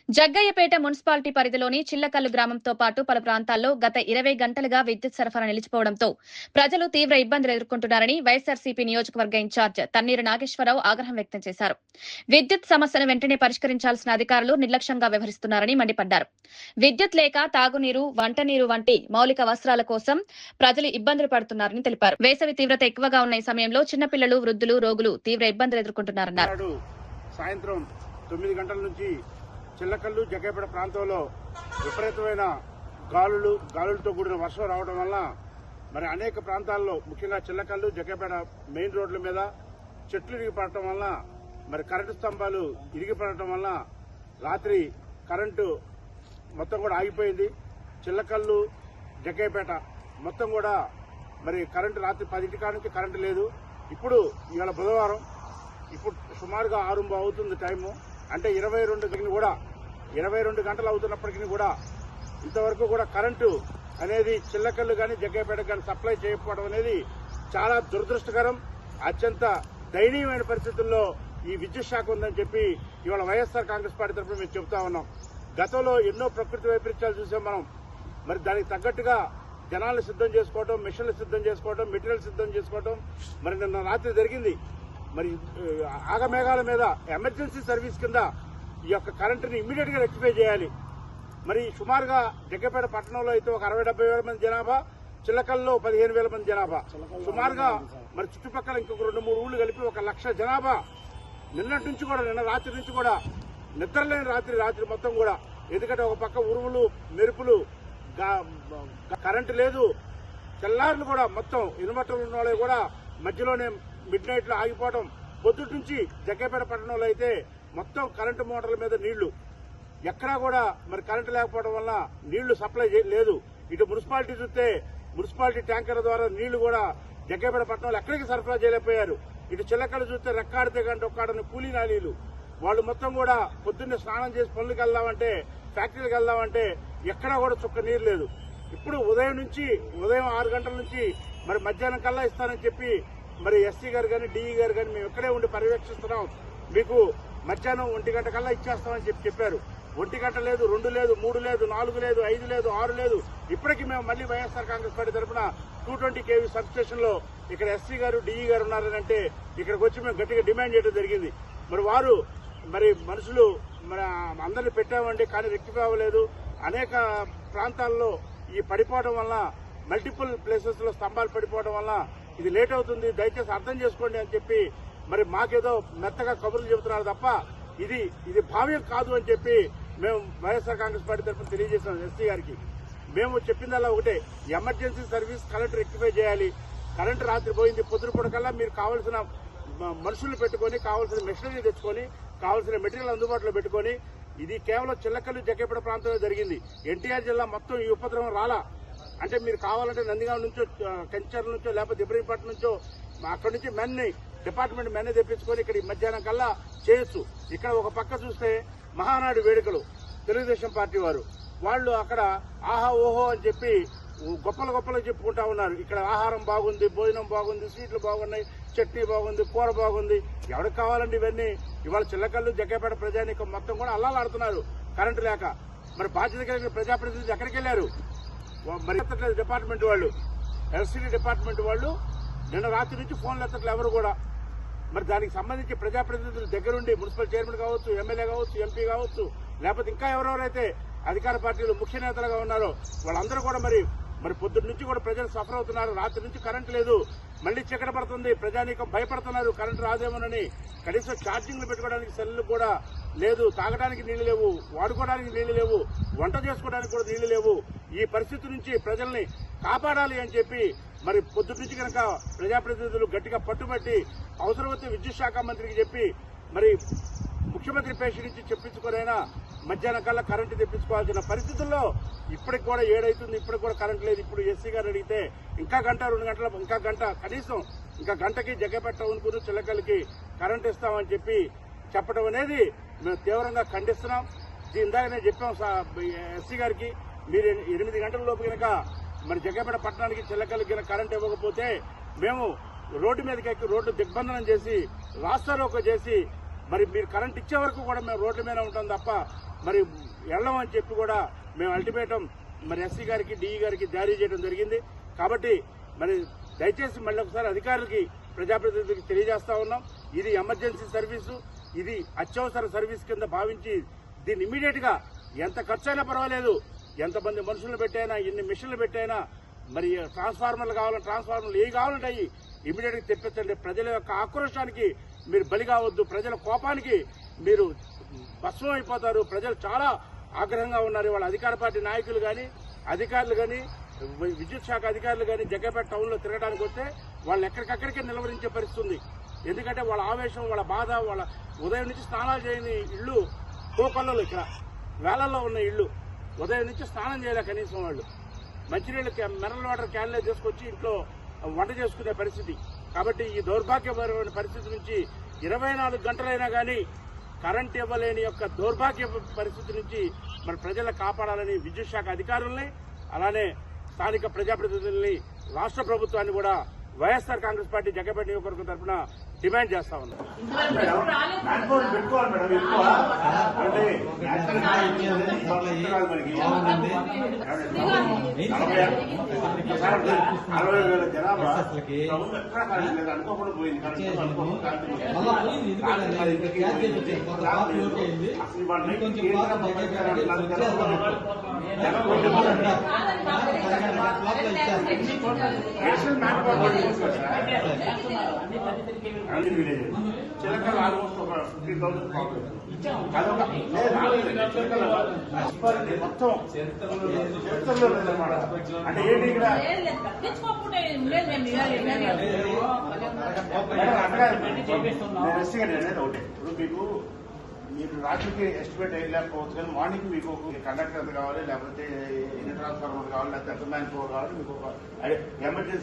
Jaggayyapeta municipality పరిధిలోని చిల్లకల్లు గ్రామంతో పాటు పలు ప్రాంతాల్లో గత 20 గంటలుగా విద్యుత్ సరఫరా నిలిచిపోవడంతో ప్రజలు తీవ్ర ఇబ్బందులు ఎదుర్కొంటున్నారని వైఎస్సార్సీపీ నియోజకవర్గ ఇన్ఛార్జ్ తన్నీరు నాగేశ్వరరావు ఆగ్రహం వ్యక్తం చేశారు. విద్యుత్ సమస్యను వెంటనే పరిష్కరించాల్సిన అధికారులు నిర్లక్ష్యంగా వ్యవహరిస్తున్నారని మండిపడ్డారు. విద్యుత్ లేక తాగునీరు, వంటనీరు వంటి మౌలిక అవసరాల కోసం ప్రజలు ఇబ్బందులు పడుతున్నారని తెలిపారు. వేసవి తీవ్రత ఎక్కువగా ఉన్న ఈ సమయంలో చిన్నపిల్లలు, వృద్ధులు, రోగులు తీవ్ర ఇబ్బందులు ఎదుర్కొంటున్నారన్నారు. సాయంత్రం 9 గంటల నుంచి చిల్లకల్లు జగ్గయ్యపేట ప్రాంతంలో విపరీతమైన గాలులతో కూడిన వర్షం రావడం వల్ల మరి అనేక ప్రాంతాల్లో ముఖ్యంగా చిల్లకల్లు జగ్గయ్యపేట మెయిన్ రోడ్ల మీద చెట్లు ఇరిగిపడటం వల్ల మరి కరెంటు స్తంభాలు ఇరిగిపడటం వల్ల రాత్రి కరెంటు మొత్తం కూడా ఆగిపోయింది. చిల్లకల్లు జగ్గయ్యపేట మొత్తం కూడా మరి కరెంటు రాత్రి 10 కాడ నుంచి కరెంటు లేదు. ఇప్పుడు ఇవాళ బుధవారం, ఇప్పుడు సుమారుగా 6 అవుతుంది టైము. అంటే 22 గంటలు అవుతున్నప్పటికీ కూడా ఇంతవరకు కూడా కరెంటు అనేది చిల్లకల్లు కానీ జగ్గయ్యపేట కానీ సప్లై చేయకపోవడం అనేది చాలా దురదృష్టకరం. అత్యంత దయనీయమైన పరిస్థితుల్లో ఈ విద్యుత్ శాఖ ఉందని చెప్పి ఇవాళ వైఎస్ఆర్ కాంగ్రెస్ పార్టీ తరఫున మేము చెబుతా ఉన్నాం. గతంలో ఎన్నో ప్రకృతి వైపరీత్యాలు చూసాం మనం. మరి దానికి తగ్గట్టుగా జనాలను సిద్ధం చేసుకోవడం, మిషన్లు సిద్ధం చేసుకోవడం, మెటీరియల్ సిద్ధం చేసుకోవడం మరి నిన్న రాత్రి జరిగింది. మరి ఆగమేఘాల మీద ఎమర్జెన్సీ సర్వీస్ కింద ఈ యొక్క కరెంటుని ఇమ్మీడియట్ గా రెక్టిఫై చేయాలి. మరి సుమారుగా జగ్గయ్యపేట పట్టణంలో అయితే ఒక 60-70 వేల మంది జనాభా, చిల్లకల్లో 15,000 మంది జనాభా, సుమారుగా మరి చుట్టుపక్కల ఇంకొక 2-3 ఊళ్ళు కలిపి 1,00,000 జనాభా నిన్న రాత్రి నుంచి కూడా నిద్రలేని రాత్రి మొత్తం కూడా. ఎందుకంటే ఒక పక్క ఉరుములు, మెరుపులు, కరెంటు లేదు, తెల్లారులు కూడా మొత్తం ఇన్వర్టర్లు ఉన్న వాళ్ళు కూడా మధ్యలోనే మిడ్ నైట్ లో ఆగిపోవడం. పొద్దుటి నుంచి జగ్గయ్యపేట పట్టణంలో అయితే మొత్తం కరెంటు మోటార్ల మీద నీళ్లు, ఎక్కడా కూడా మరి కరెంటు లేకపోవడం వల్ల నీళ్లు సప్లై లేదు. ఇటు మున్సిపాలిటీ చూస్తే మున్సిపాలిటీ ట్యాంకర్ల ద్వారా నీళ్లు కూడా జగ్గయ్యపేట పట్టణంలో ఎక్కడికి సరఫరా చేయలేకపోయారు. ఇటు చిల్లకలు చూస్తే రెక్కాడితే కానీ ఒక్కాడని కూలీ నాలీలు వాళ్ళు మొత్తం కూడా పొద్దున్నే స్నానం చేసి పనులకు వెళ్దామంటే, ఫ్యాక్టరీలకు వెళ్దామంటే ఎక్కడా కూడా చుక్క నీరు లేదు. ఇప్పుడు ఉదయం 6 గంటల నుంచి మరి మధ్యాహ్నం కల్లా ఇస్తానని చెప్పి మరి ఎస్సీ గారు కానీ డిఈ గారు కానీ మేము ఇక్కడే ఉండి పర్యవేక్షిస్తున్నాం, మీకు మధ్యాహ్నం 1 గంట కల్లా ఇచ్చేస్తామని చెప్పారు. 1 గంట లేదు, 2 లేదు, 3 లేదు, 4 లేదు, 5 లేదు, 6 లేదు. ఇప్పటికీ మేము మళ్ళీ వైఎస్ఆర్ కాంగ్రెస్ పార్టీ తరఫున 220 kV సబ్ స్టేషన్ లో ఇక్కడ ఎస్సీ గారు డిఈ గారు ఉన్నారని అంటే ఇక్కడికి వచ్చి మేము గట్టిగా డిమాండ్ చేయడం జరిగింది. మరి వారు మరి మనుషులు మరి అందరినీ పెట్టామండి, కానీ రెక్టిఫై అవ్వలేదు. అనేక ప్రాంతాల్లో ఈ పడిపోవడం వల్ల, మల్టిపుల్ ప్లేసెస్ లో స్తంభాలు పడిపోవడం వల్ల ఇది లేట్ అవుతుంది, దయచేసి అర్థం చేసుకోండి అని చెప్పి మరి మాకేదో మెత్తగా కబుర్లు చెబుతున్నారు తప్ప ఇది భావ్యం కాదు అని చెప్పి మేము వైఎస్ఆర్ కాంగ్రెస్ పార్టీ తరఫున తెలియజేసాం ఎస్సీ గారికి. మేము చెప్పిందల్లా ఒకటే, ఎమర్జెన్సీ సర్వీస్ కరెంటు రెక్టిఫై చేయాలి. కరెంటు రాత్రి పోయింది, పొద్దున కల్లా మీరు కావాల్సిన మనుషులు పెట్టుకుని, కావాల్సిన మెషినరీ తెచ్చుకొని, కావాల్సిన మెటీరియల్ అందుబాటులో పెట్టుకుని, ఇది కేవలం చిల్లకల్లు జగ్గయ్యపేట ప్రాంతంలో జరిగింది. ఎన్టీఆర్ జిల్లా మొత్తం ఈ ఉపద్రవం రాలా. అంటే మీరు కావాలంటే నందిగాం నుంచో, కంచర్ నుంచో, లేకపోతే ఇబ్రహీంపట్నం నుంచో అక్కడి నుంచి డిపార్ట్మెంట్ మెన్ని తెప్పించుకొని ఇక్కడ మధ్యాహ్నం కల్లా చేయొచ్చు. ఇక్కడ ఒక పక్క చూస్తే మహానాడు వేడుకలు తెలుగుదేశం పార్టీ వాళ్ళు అక్కడ ఆహా ఓహో అని చెప్పి గొప్పలు చెప్పుకుంటా ఉన్నారు. ఇక్కడ ఆహారం బాగుంది, భోజనం బాగుంది, స్వీట్లు బాగున్నాయి, చట్నీ బాగుంది, కూర బాగుంది. ఎవరికి కావాలండి ఇవన్నీ? ఇవాళ చిల్లకల్లు జగ్గయ్యపేట ప్రజానీకం మొత్తం కూడా అల్లాలాడుతున్నారు కరెంటు లేక. మరి బాధ్యత కలిగిన ప్రజాప్రతినిధులు ఎక్కడికి వెళ్లారు? మరి ఎత్తట్లేదు డిపార్ట్మెంట్ వాళ్ళు, ఎల్సీడీ డిపార్ట్మెంట్ వాళ్ళు నిన్న రాత్రి నుంచి ఫోన్లు ఎత్తట్లేదు ఎవరు కూడా. మరి దానికి సంబంధించి ప్రజాప్రతినిధులు దగ్గరుండి మున్సిపల్ చైర్మన్ కావచ్చు, ఎమ్మెల్యే కావచ్చు, ఎంపీ కావచ్చు, లేకపోతే ఇంకా ఎవరెవరైతే అధికార పార్టీలు ముఖ్య నేతలుగా ఉన్నారో వాళ్ళందరూ కూడా మరి పొద్దున్న నుంచి కూడా ప్రజలు సఫర్ అవుతున్నారు. రాత్రి నుంచి కరెంటు లేదు, మళ్లీ చీకటి పడుతుంది, ప్రజానీకం భయపడుతున్నారు కరెంటు రాదేమోనని. కనీసం ఛార్జింగ్లు పెట్టుకోవడానికి సెల్లు కూడా లేదు, తాగడానికి నీళ్లు లేవు, వాడుకోవడానికి నీళ్లు లేవు, వంట చేసుకోవడానికి కూడా నీళ్లు లేవు. ఈ పరిస్థితి నుంచి ప్రజల్ని కాపాడాలి అని చెప్పి మరి పొద్దుటి నుంచి కనుక ప్రజాప్రతినిధులు గట్టిగా పట్టుబట్టి అవసరమైతే విద్యుత్ శాఖ మంత్రికి చెప్పి మరి ముఖ్యమంత్రి పేషి నుంచి చెప్పించుకునైనా మధ్యాహ్నం కల్లా కరెంటు తెప్పించుకోవాల్సిన పరిస్థితుల్లో ఇప్పటికి కూడా 7 అవుతుంది, ఇప్పటికి కూడా కరెంట్ లేదు. ఇప్పుడు ఎస్సీ గారు అడిగితే ఇంకా గంట, 2 గంటల, ఇంకా గంట, కనీసం ఇంకా గంటకి జగ్గయ్యపేట టౌన్కు చిల్లకల్లుకి కరెంట్ ఇస్తామని చెప్పడం అనేది మేము తీవ్రంగా ఖండిస్తున్నాం. ఇందాకనే చెప్పాం ఎస్సీ గారికి, మీరు 8 గంటల లోపు కనుక మరి జగ్గయ్యపేట పట్టణానికి చిల్లకల్లుకి కరెంట్ ఇవ్వకపోతే మేము రోడ్డు మీదకి ఎక్కి రోడ్డు దిగ్బంధనం చేసి రాస్తారోకో చేసి మరి మీరు కరెంట్ ఇచ్చే వరకు కూడా మేము రోడ్ల మీద ఉంటాం తప్ప మరి వెళ్ళమని చెప్పి కూడా మేము అల్టిమేటం మరి ఎస్సీ గారికి డిఈ గారికి జారీ చేయడం జరిగింది. కాబట్టి మరి దయచేసి మళ్ళీ ఒకసారి అధికారులకి ప్రజాప్రతినిధులకి తెలియజేస్తా ఉన్నాం, ఇది ఎమర్జెన్సీ సర్వీసు, ఇది అత్యవసర సర్వీస్ కింద భావించి దీన్ని ఇమీడియట్ గా ఎంత ఖర్చు అయినా పర్వాలేదు, ఎంతమంది మనుషులను పెట్టైనా ఎన్ని మిషన్లు పెట్టైనా మరి ట్రాన్స్ఫార్మర్లు కావాలంటే ట్రాన్స్ఫార్మర్లు ఏ కావాలంటే అవి ఇమీడియట్ గా తెప్పించండి. ప్రజల యొక్క ఆక్రోశానికి మీరు బలి కావద్దు, ప్రజల కోపానికి మీరు భస్మం అయిపోతారు. ప్రజలు చాలా ఆగ్రహంగా ఉన్నారు. వాళ్ళ అధికార పార్టీ నాయకులు కానీ అధికారులు కానీ విద్యుత్ శాఖ అధికారులు కానీ జగ్గైపేట టౌన్ లో తిరగడానికి వస్తే వాళ్ళు ఎక్కడికక్కడికే నిలవరించే పరిస్థితి ఉంది. ఎందుకంటే వాళ్ళ ఆవేశం, వాళ్ళ బాధ, వాళ్ళ ఉదయం నుంచి స్నానాలు చేయని ఇళ్లు కోకొల్లలు, ఇక్కడ వేలల్లో ఉన్న ఇళ్లు ఉదయం నుంచి స్నానం చేయలే కనీసం వాళ్ళు. మంచినీళ్ళు మినరల్ వాటర్ క్యాన్లే తీసుకొచ్చి ఇంట్లో వంట చేసుకునే పరిస్థితి. కాబట్టి ఈ దౌర్భాగ్యపరమైన పరిస్థితి నుంచి 24 గంటలైనా కానీ కరెంట్ ఇవ్వలేని యొక్క దౌర్భాగ్య పరిస్థితి నుంచి మన ప్రజలను కాపాడాలని విద్యుత్ శాఖ అధికారుల్ని, అలానే స్థానిక ప్రజాప్రతినిధుల్ని, రాష్ట్ర ప్రభుత్వాన్ని కూడా వైఎస్ఆర్ కాంగ్రెస్ పార్టీ జగ్గైపేట నియోజకవర్గం తరఫున డిమాండ్ చేస్తా ఉన్నాం. జనాభా అనుకోకుండా పోయింది. చిలకలు ఆల్మోస్ట్ ఒక 15,000 ప్రాబ్లం మొత్తం చరిత్రలో లేదన్నమాట. అంటే ఏంటి ఇక్కడ అనేది ఒకటి. ఇప్పుడు మీరు రాత్రికి ఎస్టిమేట్ వేయలేకపోవచ్చు, కానీ మార్నింగ్ మీకు కండక్టర్ కావాలి, లేకపోతే ఎన్ని ట్రాన్స్ఫార్మర్ కావాలి, లేకపోతే మ్యాన్ పవర్ కావాలి, మీకు ఎమర్జెన్సీ